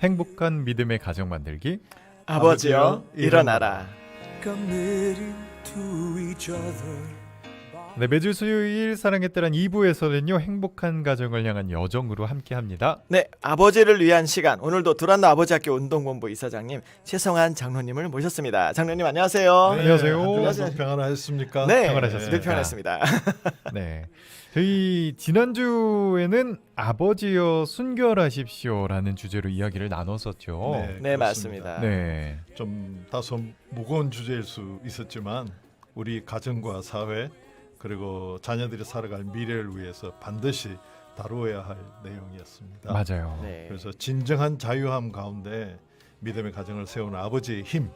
행복한 믿음의 가정 만들기. 아버지여 일어나라. 네, 매주 수요일 사랑의 딸한 2부에서는요 행복한 가정을 향한 여정으로 함께합니다. 네, 아버지를 위한 시간. 오늘도 두란노 아버지학교 운동본부 이사장님 최성환 장로님을 모셨습니다. 장로님 안녕하세요. 네, 안녕하세요. 한 주간 평안하셨습니까? 네, 평안하셨습니까? 늘 평안했습니다. 네, 저희 지난주에는 아버지여 순결하십시오라는 주제로 이야기를 나눴었죠. 네, 맞습니다. 네, 좀 다소 무거운 주제일 수 있었지만 우리 가정과 사회 그리고 자녀들이 살아갈 미래를 위해서 반드시 다루어야 할 내용이었습니다. 맞아요. 네. 그래서 진정한 자유함 가운데 믿음의 가정을 세우는 아버지의 힘,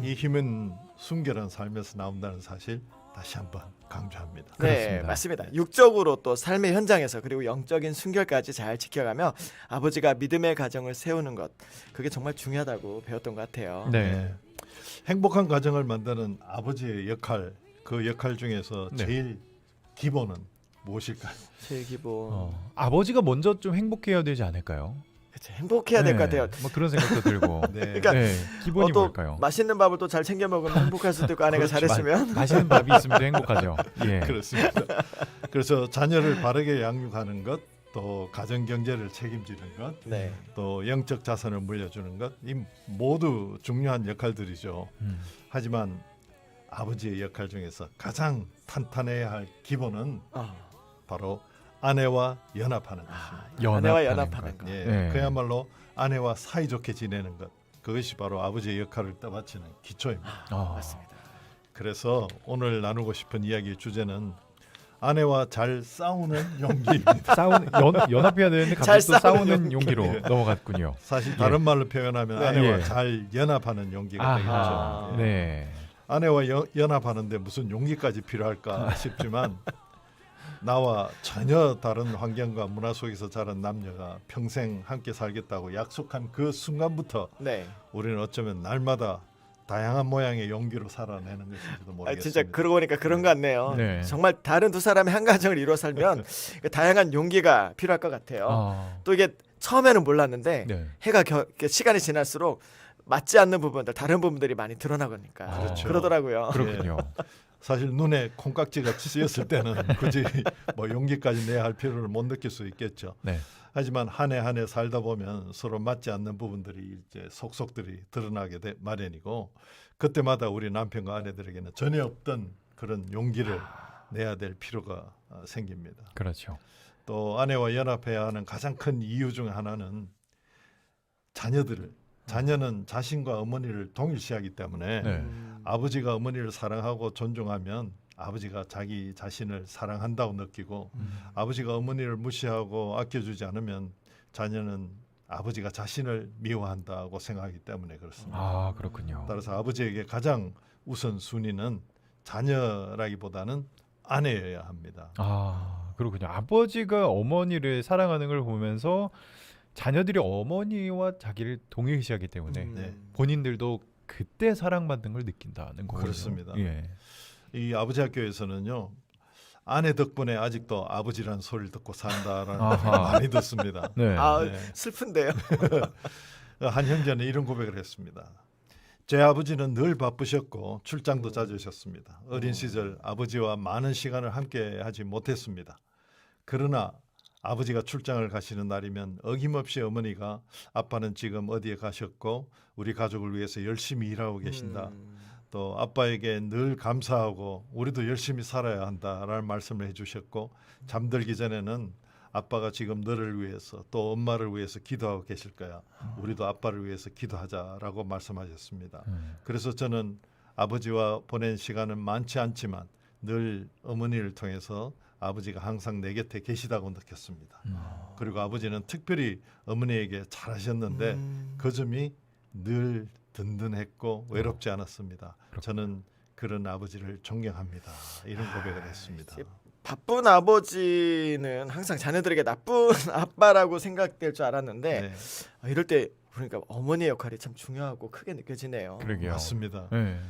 이 힘은 순결한 삶에서 나온다는 사실 다시 한번 강조합니다. 네, 그렇습니다. 맞습니다. 육적으로 또 삶의 현장에서 그리고 영적인 순결까지 잘 지켜가며 아버지가 믿음의 가정을 세우는 것, 그게 정말 중요하다고 배웠던 것 같아요. 네, 행복한 가정을 만드는 아버지의 역할, 그 역할 중에서 네. 제일 기본은 무엇일까요? 제일 기본. 아버지가 먼저 좀 행복해야 되지 않을까요? 그쵸, 행복해야 될 것 같아요. 뭐 그런 생각도 들고. 네. 그러니까 네, 기본이 또 뭘까요? 맛있는 밥을 또 잘 챙겨 먹으면 행복할 수도 있고 아내가 그렇죠. 잘했으면. 맛있는 밥이 있으면 더 행복하죠. 예. 그렇습니다. 그래서 자녀를 바르게 양육하는 것, 또 가정 경제를 책임지는 것, 네. 또 영적 자산을 물려주는 것, 이 모두 중요한 역할들이죠. 하지만 아버지의 역할 중에서 가장 탄탄해야 할 기본은 바로 아내와 연합하는 것입니다. 아내와 연합하는 연합하는 것. 예, 네. 그야말로 아내와 사이좋게 지내는 것, 그것이 바로 아버지의 역할을 떠받치는 기초입니다. 맞습니다. 그래서 오늘 나누고 싶은 이야기의 주제는 아내와 잘 싸우는 용기입니다. 연합해야 되는데 잘 갑자기 또 싸우는 싸우는 용기로 예. 넘어갔군요. 사실 다른 말로 표현하면 네. 아내와 예. 잘 연합하는 용기가 아하. 되겠죠. 예. 네. 아내와 연합하는데 무슨 용기까지 필요할까 싶지만 나와 전혀 다른 환경과 문화 속에서 자란 남녀가 평생 함께 살겠다고 약속한 그 순간부터 네. 우리는 어쩌면 날마다 다양한 모양의 용기로 살아내는 것인지도 모르겠습니다. 진짜 그러고 보니까 그런 것 같네요. 네. 정말 다른 두 사람의 한 가정을 이루어 살면 다양한 용기가 필요할 것 같아요. 또 이게 처음에는 몰랐는데 네. 이렇게 시간이 지날수록 맞지 않는 부분들, 다른 부분들이 많이 드러나니까 그렇죠. 그러더라고요. 그렇군요. 사실 눈에 콩깍지가 씌었을 때는 굳이 뭐 용기까지 내야 할 필요를 못 느낄 수 있겠죠. 네. 하지만 한 해 한 해 살다 보면 서로 맞지 않는 부분들이 이제 속속들이 드러나게 마련이고 그때마다 우리 남편과 아내들에게는 전혀 없던 그런 용기를 내야 될 필요가 생깁니다. 그렇죠. 또 아내와 연합해야 하는 가장 큰 이유 중 하나는 자녀는 자신과 어머니를 동일시하기 때문에 네. 아버지가 어머니를 사랑하고 존중하면 아버지가 자기 자신을 사랑한다고 느끼고 아버지가 어머니를 무시하고 아껴주지 않으면 자녀는 아버지가 자신을 미워한다고 생각하기 때문에 그렇습니다. 아, 그렇군요. 따라서 아버지에게 가장 우선순위는 자녀라기보다는 아내여야 합니다. 아, 그렇군요. 아버지가 어머니를 사랑하는 걸 보면서 자녀들이 어머니와 자기를 동일시하기 때문에 네. 본인들도 그때 사랑받는 걸 느낀다는 거군요. 그렇습니다. 예. 이 아버지 학교에서는요. 아내 덕분에 아직도 아버지라는 소리를 듣고 산다라는 아하. 걸 많이 듣습니다. 네. 네. 슬픈데요. 한 형제는 이런 고백을 했습니다. 제 아버지는 늘 바쁘셨고 출장도 잦으셨습니다. 어린 시절 아버지와 많은 시간을 함께 하지 못했습니다. 그러나 아버지가 출장을 가시는 날이면 어김없이 어머니가 아빠는 지금 어디에 가셨고 우리 가족을 위해서 열심히 일하고 계신다. 또 아빠에게 늘 감사하고 우리도 열심히 살아야 한다라는 말씀을 해주셨고 잠들기 전에는 아빠가 지금 너를 위해서 또 엄마를 위해서 기도하고 계실 거야. 우리도 아빠를 위해서 기도하자라고 말씀하셨습니다. 그래서 저는 아버지와 보낸 시간은 많지 않지만 늘 어머니를 통해서 아버지가 항상 내 곁에 계시다고 느꼈습니다. 그리고 아버지는 특별히 어머니에게 잘하셨는데 그 점이 늘 든든했고 외롭지 않았습니다. 저는 그런 아버지를 존경합니다. 이런 고백을 했습니다. 바쁜 아버지는 항상 자녀들에게 나쁜 아빠라고 생각될 줄 알았는데 네, 이럴 때 보니까 어머니의 역할이 참 중요하고 크게 느껴지네요. 그러게요. 맞습니다. 네.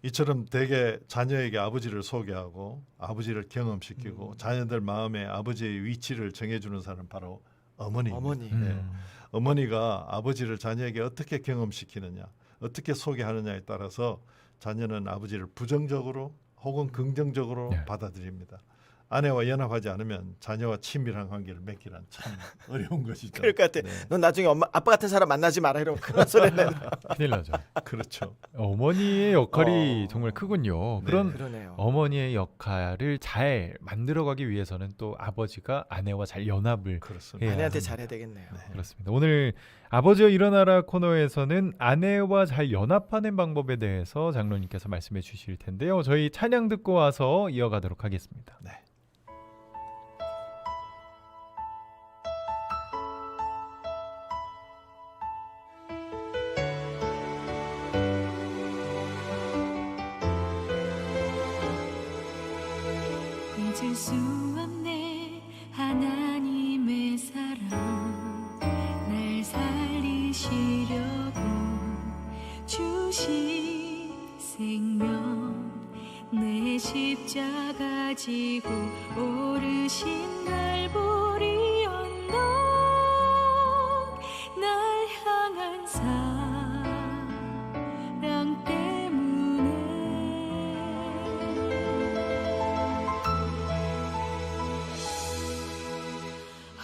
이처럼 대개 자녀에게 아버지를 소개하고 아버지를 경험시키고 자녀들 마음에 아버지의 위치를 정해주는 사람은 바로 어머니입니다. 어머니. 네. 어머니가 아버지를 자녀에게 어떻게 경험시키느냐, 어떻게 소개하느냐에 따라서 자녀는 아버지를 부정적으로 혹은 긍정적으로 네. 받아들입니다. 아내와 연합하지 않으면 자녀와 친밀한 관계를 맺기란 참 어려운 것이죠. 그럴 것 같아. 네, 넌 나중에 아빠 같은 사람 만나지 마라 이런 그런 소리는. 큰일 나죠. 그렇죠. 어머니의 역할이 어. 정말 크군요. 네. 그런 그러네요. 어머니의 역할을 잘 만들어가기 위해서는 또 아버지가 아내와 잘 연합을 그렇습니다. 해야 아내한테 합니다. 잘해야 되겠네요. 네. 그렇습니다. 오늘 아버지와 일어나라 코너에서는 아내와 잘 연합하는 방법에 대해서 장로님께서 말씀해 주실 텐데요. 저희 찬양 듣고 와서 이어가도록 하겠습니다. 네. 잊을 수 없네 하나님의 사랑 날 살리시려고 주신 생명 내 십자가 지고 오르신 갈보리 언덕 날 향한 사랑 때문에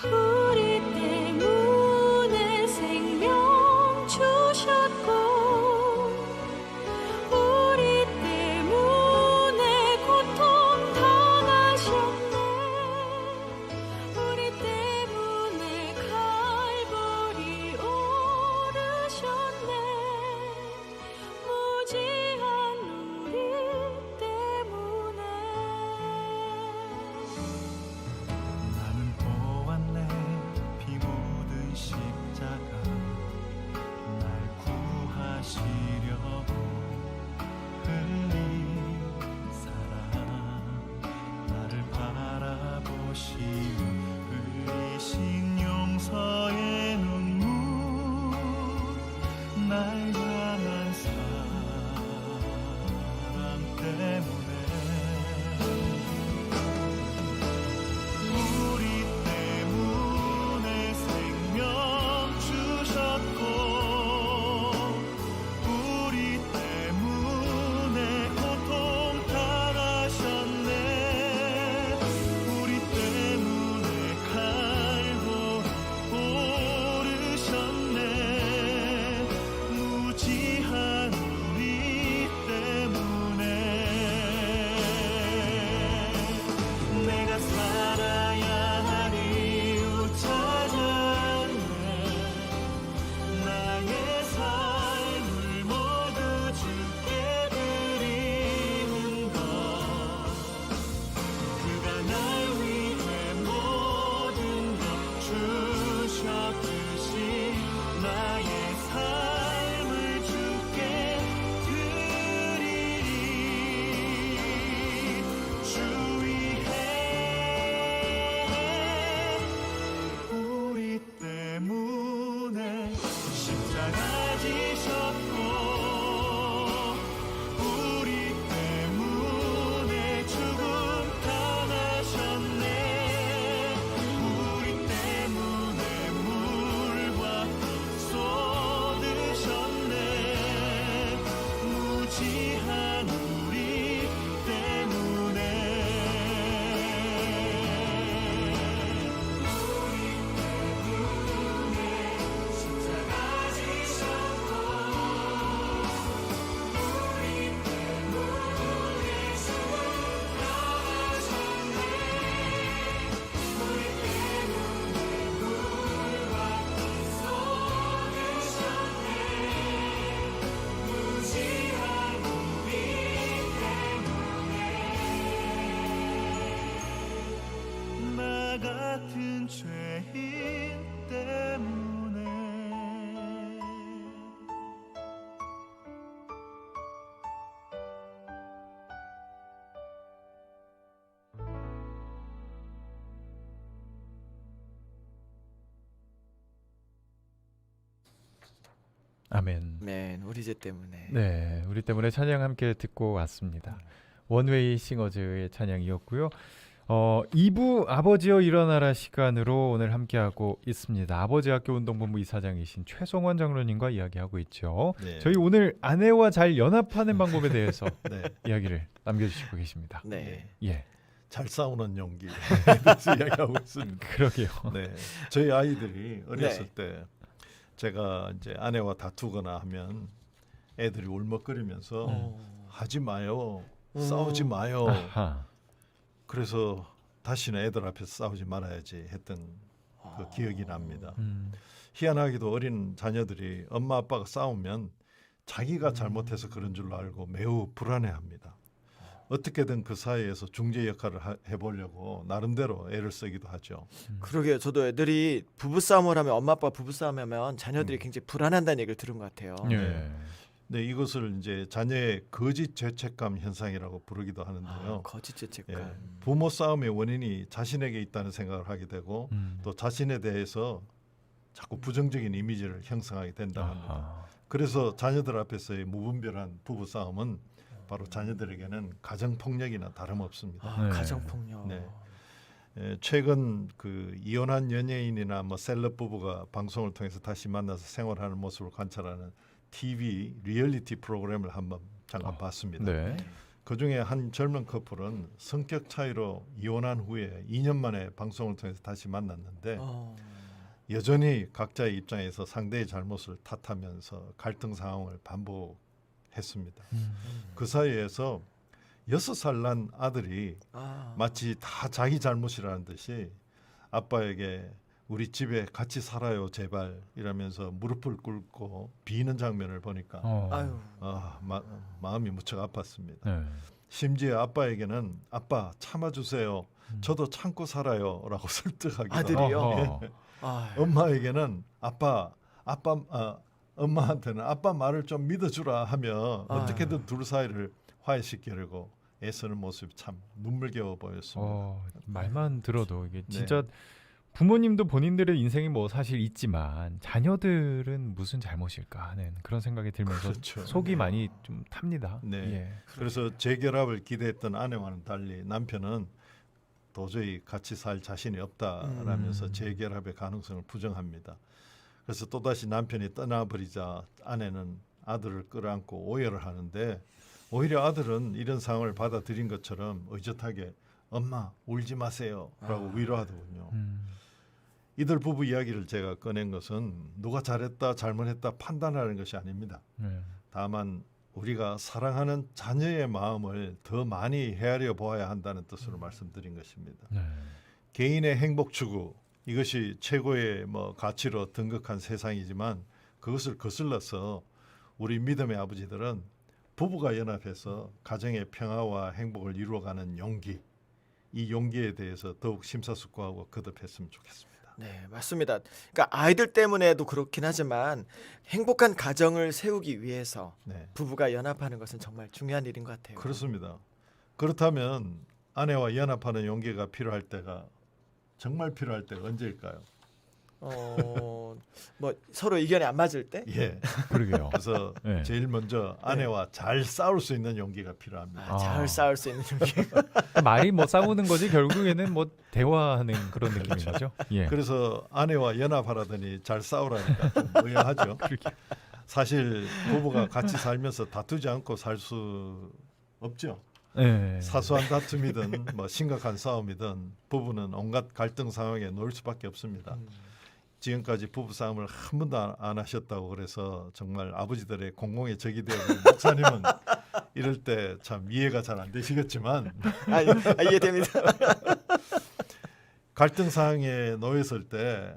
우리 때문에 생명 주셨고 우리 때문에 고통 당하셨네 우리 때문에 갈보리 오르셨네 무지한 우리 때문에 나는 보았네 피 묻은 십자가 날 구하시려고 흘린 사랑 나를 바라보시며 흘리신 용서의 눈물 날 향한 사랑 때문에 우리 때문에 생명 주셨고 우리 때문에 고통 당하셨네 우리 때문에 갈보리 오르셨네 무지한 우리 때문에 내가 살아야 할 이유 찾았네 나의 삶을 모두 주께 드리는 것 그가 날 위해 모든 것 주셨듯이 나의 삶을 주께 드리리 주 위해 우리 때문에 십자가 지셨고 우리 때문에 죽음 당하셨네 우리 때문에 물과 쏟으셨네 무지한 우리 때문에 십자가 지셨고 우리 때문에 죽음 당하셨네 우리 때문에 물과 쏟으셨네 무지한 우리 때문에 나 같은 죄인 때문에 아멘. 네, 우리 죄 때문에. 네, 우리 때문에 찬양 함께 듣고 왔습니다. 원웨이 싱어즈의 찬양이었고요. 2부 아버지여 일어나라 시간으로 오늘 함께하고 있습니다. 아버지 학교 운동본부 이사장이신 최성원 장로님과 이야기하고 있죠. 네. 저희 오늘 아내와 잘 연합하는 방법에 대해서 네. 이야기를 남겨주시고 계십니다. 네. 예, 잘 싸우는 용기에 대해서 이야기하고 있습니다. 그러게요. 네, 저희 아이들이 어렸을 네. 때 제가 이제 아내와 다투거나 하면 애들이 울먹거리면서 하지 마요, 싸우지 마요. 아하. 그래서 다시는 애들 앞에서 싸우지 말아야지 했던 그 기억이 납니다. 희한하게도 어린 자녀들이 엄마 아빠가 싸우면 자기가 잘못해서 그런 줄로 알고 매우 불안해합니다. 어떻게든 그 사이에서 중재 역할을 해보려고 나름대로 애를 쓰기도 하죠. 그러게요. 저도 애들이 부부싸움을 하면 엄마 아빠 부부싸움하면 자녀들이 굉장히 불안한다는 얘기를 들은 것 같아요. 예. 네, 이것을 이제 자녀의 거짓 죄책감 현상이라고 부르기도 하는데요. 거짓 죄책감. 예, 부모 싸움의 원인이 자신에게 있다는 생각을 하게 되고 또 자신에 대해서 자꾸 부정적인 이미지를 형성하게 된다고 합니다. 아하. 그래서 자녀들 앞에서의 무분별한 부부 싸움은 바로 자녀들에게는 가정 폭력이나 다름없습니다. 네. 가정폭력. 네. 최근 그 이혼한 연예인이나 뭐 셀럽 부부가 방송을 통해서 다시 만나서 생활하는 모습을 관찰하는 TV 리얼리티 프로그램을 한번 잠깐 봤습니다. 네. 그 중에 한 젊은 커플은 성격 차이로 이혼한 후에 2년 만에 방송을 통해서 다시 만났는데 여전히 각자의 입장에서 상대의 잘못을 탓하면서 갈등 상황을 반복했습니다. 그 사이에서 6살 난 아들이 마치 다 자기 잘못이라는 듯이 아빠에게 우리 집에 같이 살아요 제발 이러면서 무릎을 꿇고 비는 장면을 보니까 아유. 마음이 무척 아팠습니다. 네. 심지어 아빠에게는 아빠 참아주세요. 저도 참고 살아요 라고 설득하기도 아들이요? 하고 아유. 엄마에게는 엄마한테는 아빠 말을 좀 믿어주라 하며 어떻게든 둘 사이를 화해시키려고 애쓰는 모습이 참 눈물겨워 보였습니다. 말만 들어도 이게 네. 진짜 부모님도 본인들의 인생이 뭐 사실 있지만 자녀들은 무슨 잘못일까 하는 그런 생각이 들면서 그렇죠. 속이 많이 좀 탑니다. 네. 예. 그래서 재결합을 기대했던 아내와는 달리 남편은 도저히 같이 살 자신이 없다라면서 재결합의 가능성을 부정합니다. 그래서 또다시 남편이 떠나버리자 아내는 아들을 끌어안고 오열을 하는데 오히려 아들은 이런 상황을 받아들인 것처럼 의젓하게 엄마 울지 마세요 라고 위로하더군요. 이들 부부 이야기를 제가 꺼낸 것은 누가 잘했다 잘못했다 판단하는 것이 아닙니다. 다만 우리가 사랑하는 자녀의 마음을 더 많이 헤아려 보아야 한다는 뜻으로 말씀드린 것입니다. 네. 개인의 행복 추구 이것이 최고의 가치로 등극한 세상이지만 그것을 거슬러서 우리 믿음의 아버지들은 부부가 연합해서 가정의 평화와 행복을 이루어가는 용기 이 용기에 대해서 더욱 심사숙고하고 거듭했으면 좋겠습니다. 네, 맞습니다. 그러니까 아이들 때문에도 그렇긴 하지만 행복한 가정을 세우기 위해서 네, 부부가 연합하는 것은 정말 중요한 일인 것 같아요. 그렇습니다. 그렇다면 아내와 연합하는 용기가 필요할 때가 정말 필요할 때가 언제일까요? 뭐 서로 의견이 안 맞을 때? 예. 그러게요. 그래서 네. 제일 먼저 아내와 잘 싸울 수 있는 용기가 필요합니다. 잘 싸울 수 있는 용기. 말이 뭐 싸우는 거지 결국에는 뭐 대화하는 그런 느낌인 거죠. 예. 그래서 아내와 연합하라더니 잘 싸우라니까 좀 의아하죠. 사실 부부가 같이 살면서 다투지 않고 살 수 없죠. 네. 사소한 다툼이든 뭐 심각한 싸움이든 부부는 온갖 갈등 상황에 놓일 수밖에 없습니다. 지금까지 부부 싸움을 한 번도 안 하셨다고 그래서 정말 아버지들의 공공의 적이 되어 목사님은 이럴 때 참 이해가 잘 안 되시겠지만 이해됩니다. 갈등 상황에 놓였을 때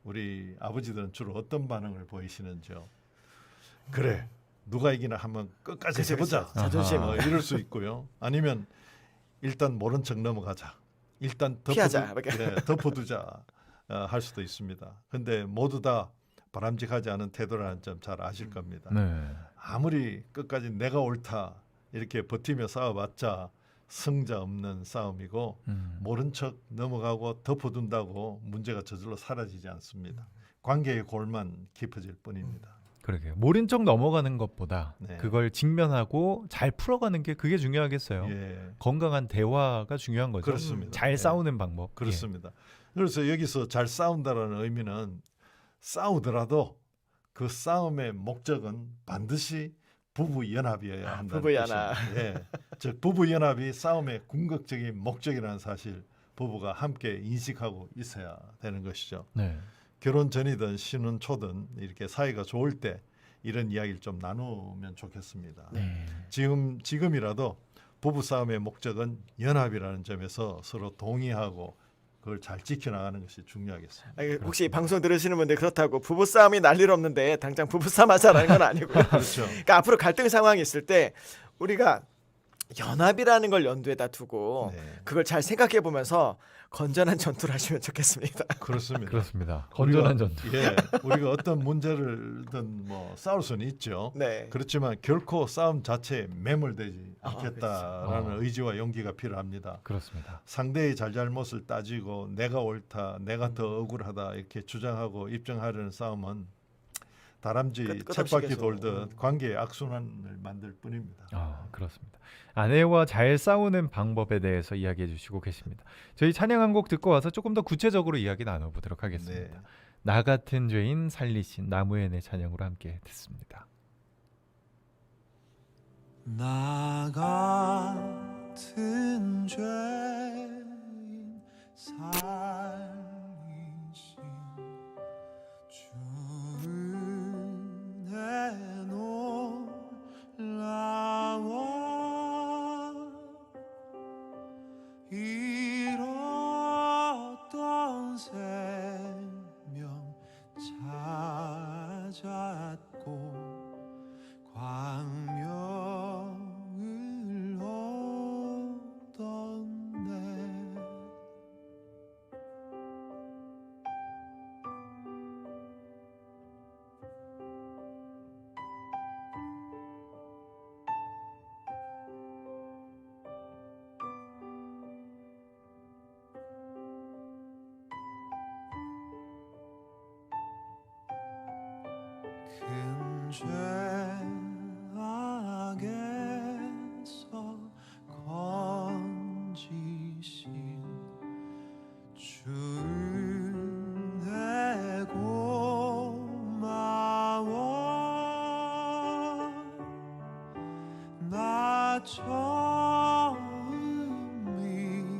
우리 아버지들은 주로 어떤 반응을 보이시는지요? 그래 누가 이기나 한번 끝까지 그치, 해보자. 그치. 자존심. 이럴 수 있고요. 아니면 일단 모른 척 넘어가자. 일단 피하자. 덮어두자 할 수도 있습니다. 근데 모두 다 바람직하지 않은 태도라는 점 잘 아실 겁니다. 네. 아무리 끝까지 내가 옳다 이렇게 버티며 싸워봤자 승자 없는 싸움이고 모른 척 넘어가고 덮어둔다고 문제가 저절로 사라지지 않습니다. 관계의 골만 깊어질 뿐입니다. 그러게요. 모른 척 넘어가는 것보다 네. 그걸 직면하고 잘 풀어가는 게 그게 중요하겠어요. 예, 건강한 대화가 중요한 거죠. 그렇습니다. 잘 예. 싸우는 방법. 그렇습니다. 그래서 여기서 잘 싸운다라는 의미는 싸우더라도 그 싸움의 목적은 반드시 부부 연합이어야 한다는 부부 연합. 뜻입니다. 예, 즉 부부 연합이 싸움의 궁극적인 목적이라는 사실 부부가 함께 인식하고 있어야 되는 것이죠. 예. 네. 결혼 전이든 신혼 초든 이렇게 사이가 좋을 때 이런 이야기를 좀 나누면 좋겠습니다. 네. 지금이라도 부부 싸움의 목적은 연합이라는 점에서 서로 동의하고 그걸 잘 지켜나가는 것이 중요하겠습니다. 아니, 혹시 방송 들으시는 분들 그렇다고 부부 싸움이 난리는 없는데 당장 부부 싸움 하자라는 건 아니고요. 그렇죠. 그러니까 앞으로 갈등 상황이 있을 때 우리가 연합이라는 걸 연두에다 두고 네, 그걸 잘 생각해 보면서 건전한 전투를 하시면 좋겠습니다. 그렇습니다. 그렇습니다. 건전한 우리가, 전투. 예, 우리가 어떤 문제를든 뭐 싸울 수는 있죠. 네. 그렇지만 결코 싸움 자체에 매몰되지 아, 않겠다라는 그렇죠. 의지와 용기가 필요합니다. 그렇습니다. 상대의 잘잘못을 따지고 내가 옳다, 내가 더 억울하다 이렇게 주장하고 입증하려는 싸움은 다람쥐 끝없이 쳇바퀴 계속. 돌듯 관계의 악순환을 만들 뿐입니다. 그렇습니다. 아내와 잘 싸우는 방법에 대해서 이야기해 주시고 계십니다. 저희 찬양 한 곡 듣고 와서 조금 더 구체적으로 이야기 나눠보도록 하겠습니다. 네. 나 같은 죄인 살리신 나무엔의 찬양으로 함께 듣습니다. 나 같은 죄인 살리신 주 은혜 놀라워 잃었던 생명 찾았고 광명을 얻었네. 큰 죄 악에서 건지신 주 은혜 고마워. 나 처음 믿은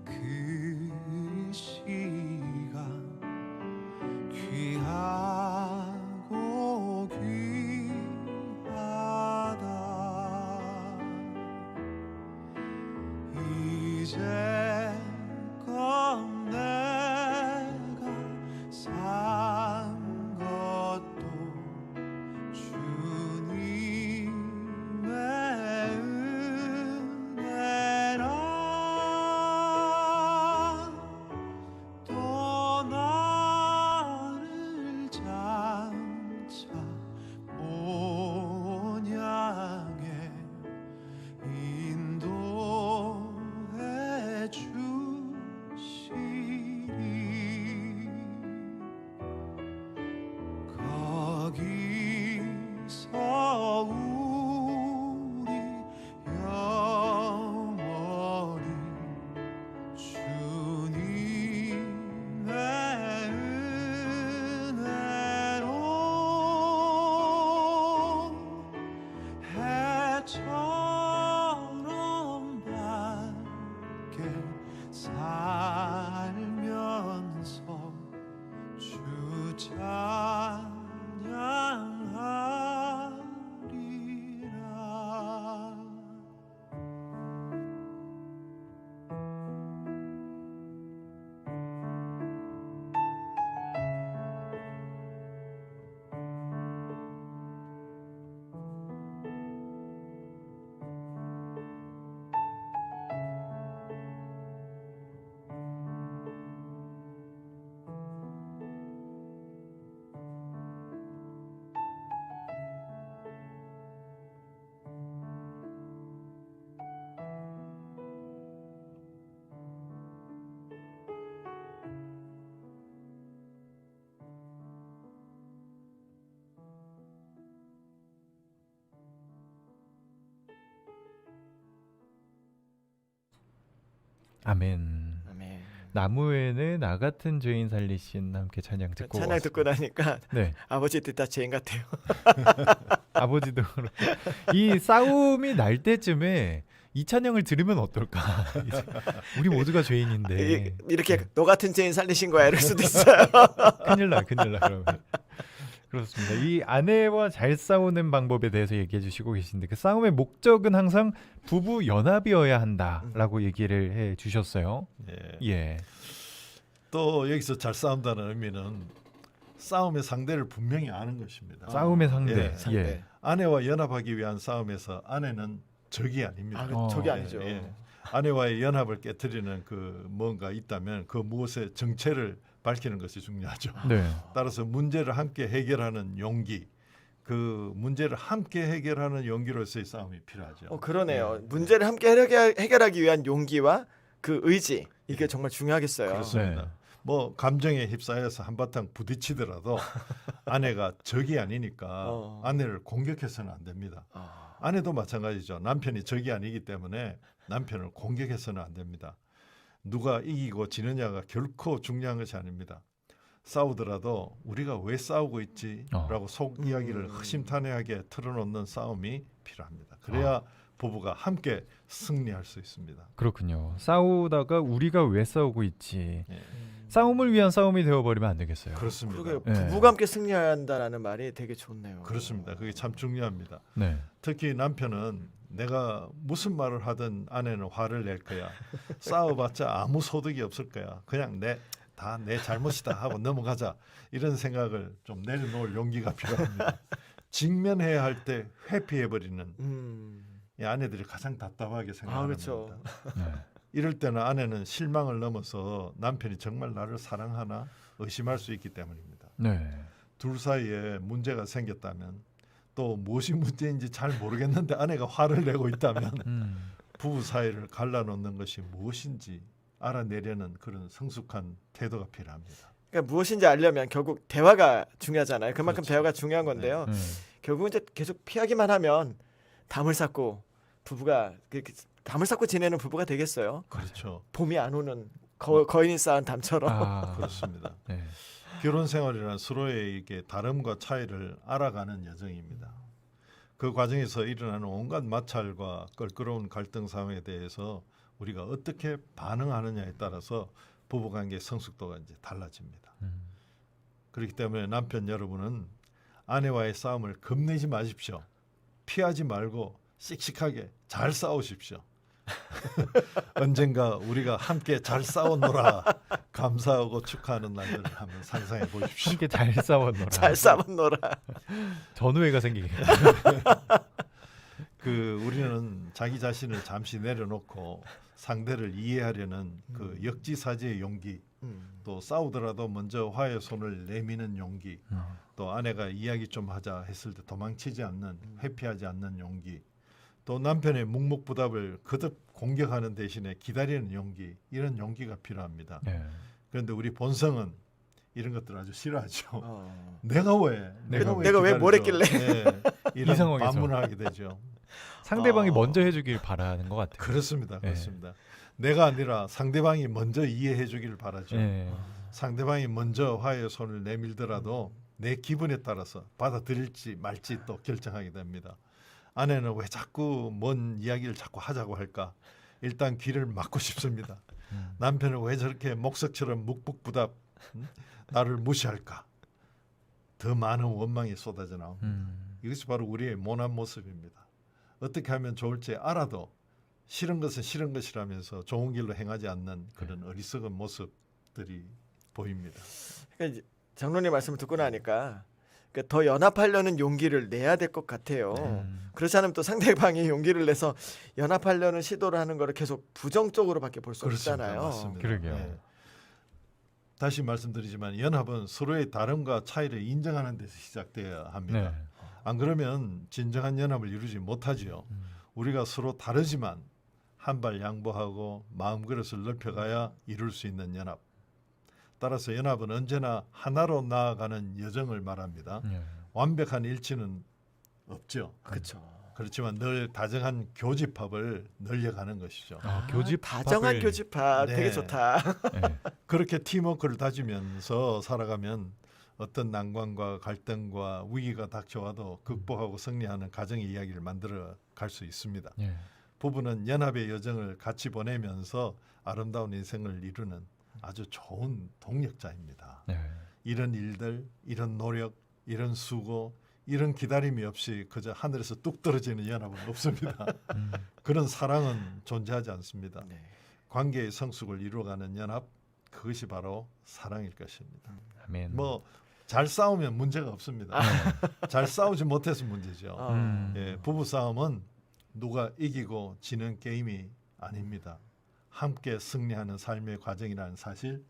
그 시간 귀하고 귀하다. 이제껏 내가 산 것도 주님의 아멘. 아멘. 나무에는 나 같은 죄인 살리신 함께 찬양 듣고 찬양 듣고 나니까 네. 아버지 듣다 죄인 같아요. 아버지도 그렇고 이 싸움이 날 때쯤에 이 찬양을 들으면 어떨까? 이제 우리 모두가 죄인인데 이렇게 너 같은 죄인 살리신 거야 이럴 수도 있어요. 큰일 나 그러면. 그렇습니다. 이 아내와 잘 싸우는 방법에 대해서 얘기해 주시고 계신데 그 싸움의 목적은 항상 부부 연합이어야 한다라고 얘기를 해 주셨어요. 예. 예. 또 여기서 잘 싸운다는 의미는 싸움의 상대를 분명히 아는 것입니다. 싸움의 상대. 예. 상대. 아내와 연합하기 위한 싸움에서 아내는 적이 아닙니다. 아, 저게 어. 아니죠. 예. 아내와의 연합을 깨뜨리는 그 뭔가 있다면 그 무엇의 정체를 밝히는 것이 중요하죠. 네. 따라서 문제를 함께 해결하는 용기, 그 문제를 함께 해결하는 용기로서의 싸움이 필요하죠. 그러네요. 예. 문제를 함께 해결하기 위한 용기와 그 의지 이게 정말 중요하겠어요. 그렇습니다. 네. 뭐 감정에 휩싸여서 한바탕 부딪히더라도 아내가 적이 아니니까 아내를 공격해서는 안 됩니다. 아내도 마찬가지죠. 남편이 적이 아니기 때문에 남편을 공격해서는 안 됩니다. 누가 이기고 지느냐가 결코 중요한 것이 아닙니다. 싸우더라도 우리가 왜 싸우고 있지라고 속 이야기를 허심탄회하게 털어놓는 싸움이 필요합니다. 그래야 부부가 함께 승리할 수 있습니다. 그렇군요. 싸우다가 우리가 왜 싸우고 있지? 예. 싸움을 위한 싸움이 되어버리면 안 되겠어요. 그렇습니다. 그러게 네. 부부가 함께 승리한다라는 말이 되게 좋네요. 그렇습니다. 그게 참 중요합니다. 네. 특히 남편은 내가 무슨 말을 하든 아내는 화를 낼 거야. 싸워봤자 아무 소득이 없을 거야. 그냥 다 내 잘못이다 하고 넘어가자. 이런 생각을 좀 내려놓을 용기가 필요합니다. 직면해야 할 때 회피해버리는 이 아내들이 가장 답답하게 생각합니다. 그렇죠. 네. 이럴 때는 아내는 실망을 넘어서 남편이 정말 나를 사랑하나 의심할 수 있기 때문입니다. 네. 둘 사이에 문제가 생겼다면 또 무엇이 문제인지 잘 모르겠는데 아내가 화를 내고 있다면 부부 사이를 갈라놓는 것이 무엇인지 알아내려는 그런 성숙한 태도가 필요합니다. 그러니까 무엇인지 알려면 결국 대화가 중요하잖아요. 그만큼 그렇죠. 대화가 중요한 건데요. 결국은 이제 계속 피하기만 하면 담을 쌓고 부부가 담을 쌓고 지내는 부부가 되겠어요. 그렇죠. 봄이 안 오는 거인이 쌓은 담처럼. 아, 그렇습니다. 네. 결혼 생활이란 서로의 이게 다름과 차이를 알아가는 여정입니다. 그 과정에서 일어나는 온갖 마찰과 껄끄러운 갈등 상황에 대해서 우리가 어떻게 반응하느냐에 따라서 부부관계 성숙도가 이제 달라집니다. 그렇기 때문에 남편 여러분은 아내와의 싸움을 겁내지 마십시오. 피하지 말고 씩씩하게 잘 싸우십시오. 언젠가 우리가 함께 잘 싸웠노라 감사하고 축하하는 날들을 한번 상상해 보십시오. 함께 잘 싸웠노라. 잘 싸웠노라. 전우회가 생기겠네. 우리는 자기 자신을 잠시 내려놓고 상대를 이해하려는 그 역지사지의 용기, 또 싸우더라도 먼저 화해 손을 내미는 용기, 또 아내가 이야기 좀 하자 했을 때 도망치지 않는, 회피하지 않는 용기, 또 남편의 묵묵부답을 거듭 공격하는 대신에 기다리는 용기, 이런 용기가 필요합니다. 네. 그런데 우리 본성은 이런 것들 아주 싫어하죠. 내가 왜 뭘 기다려줘? 했길래? 이런 이 상황에서. 반문을 하게 되죠. 상대방이 먼저 해주길 바라는 것 같아요. 그렇습니다. 네. 그렇습니다. 내가 아니라 상대방이 먼저 이해해 주기를 바라죠. 네. 상대방이 먼저 화해의 손을 내밀더라도 내 기분에 따라서 받아들일지 말지 또 결정하게 됩니다. 아내는 왜 자꾸 뭔 이야기를 자꾸 하자고 할까? 일단 귀를 막고 싶습니다. 남편은 왜 저렇게 목석처럼 묵묵부답 나를 무시할까? 더 많은 원망이 쏟아져 나옵니다. 이것이 바로 우리의 모난 모습입니다. 어떻게 하면 좋을지 알아도 싫은 것은 싫은 것이라면서 좋은 길로 행하지 않는 그런 어리석은 모습들이 보입니다. 그러니까 이제 장로님 말씀을 듣고 나니까 그러니까 더 연합하려는 용기를 내야 될 것 같아요. 그렇지 않으면 또 상대방이 용기를 내서 연합하려는 시도를 하는 거를 계속 부정적으로밖에 볼 수 그렇습니다. 없잖아요. 맞습니다. 그러게요. 다시 말씀드리지만 연합은 서로의 다름과 차이를 인정하는 데서 시작돼야 합니다. 네. 안 그러면 진정한 연합을 이루지 못하지요. 우리가 서로 다르지만 한 발 양보하고 마음 그릇을 넓혀가야 이룰 수 있는 연합. 따라서 연합은 언제나 하나로 나아가는 여정을 말합니다. 네. 완벽한 일치는 없죠. 그렇죠. 그렇지만 늘 다정한 교집합을 늘려가는 것이죠. 교집합을- 다정한 교집합 네. 되게 좋다. 네. 그렇게 팀워크를 다지면서 살아가면 어떤 난관과 갈등과 위기가 닥쳐와도 극복하고 승리하는 가정의 이야기를 만들어 갈 수 있습니다. 예. 부부는 연합의 여정을 같이 보내면서 아름다운 인생을 이루는 아주 좋은 동력자입니다. 네. 이런 일들, 이런 노력, 이런 수고, 이런 기다림이 없이 그저 하늘에서 뚝 떨어지는 연합은 없습니다. 음. 그런 사랑은 존재하지 않습니다. 네. 관계의 성숙을 이루어가는 연합, 그것이 바로 사랑일 것입니다. 아멘. 뭐 잘 싸우면 문제가 없습니다. 잘 싸우지 못해서 문제죠. 예, 부부 싸움은 누가 이기고 지는 게임이 아닙니다. 함께 승리하는 삶의 과정이라는 사실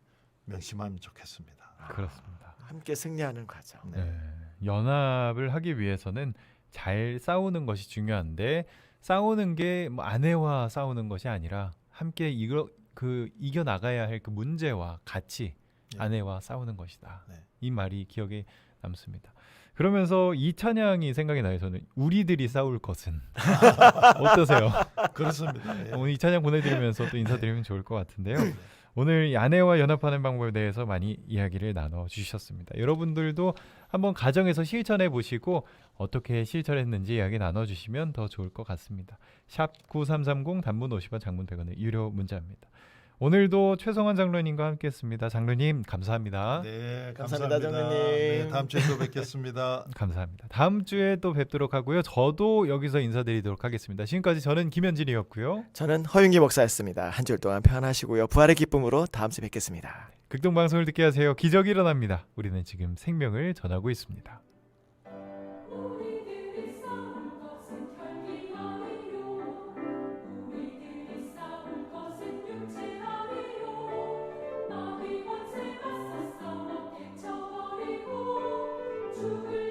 명심하면 좋겠습니다. 그렇습니다. 함께 승리하는 과정. 네. 연합을 하기 위해서는 잘 싸우는 것이 중요한데 싸우는 게 뭐 아내와 싸우는 것이 아니라 함께 이겨 나가야 할 그 문제와 같이 예. 아내와 싸우는 것이다. 네. 이 말이 기억에 남습니다. 그러면서 이 찬양이 생각이 나요. 저는 우리들이 싸울 것은 어떠세요? 그렇습니다. 예. 오늘 이 찬양 보내드리면서 또 인사드리면 좋을 것 같은데요. 오늘 이 아내와 연합하는 방법에 대해서 많이 이야기를 나눠주셨습니다. 여러분들도 한번 가정에서 실천해 보시고 어떻게 실천했는지 이야기 나눠주시면 더 좋을 것 같습니다. 샵 9330 단문 50원 장문 100원의 유료 문자입니다. 오늘도 최성환 장로님과 함께했습니다. 장로님 감사합니다. 네, 감사합니다, 장로님. 네, 다음 주에 또 뵙겠습니다. 감사합니다. 다음 주에 또 뵙도록 하고요. 저도 여기서 인사드리도록 하겠습니다. 지금까지 저는 김현진이었고요. 저는 허윤기 목사였습니다. 한 주일 동안 평안하시고요. 부활의 기쁨으로 다음 주에 뵙겠습니다. 극동방송을 듣게 하세요. 기적이 일어납니다. 우리는 지금 생명을 전하고 있습니다. 우리들이 싸울 것은 혈기 아니요 우리들이 싸울 것은 육체 아니요 마귀 권세 맞서 싸워 깨쳐버리고 죽을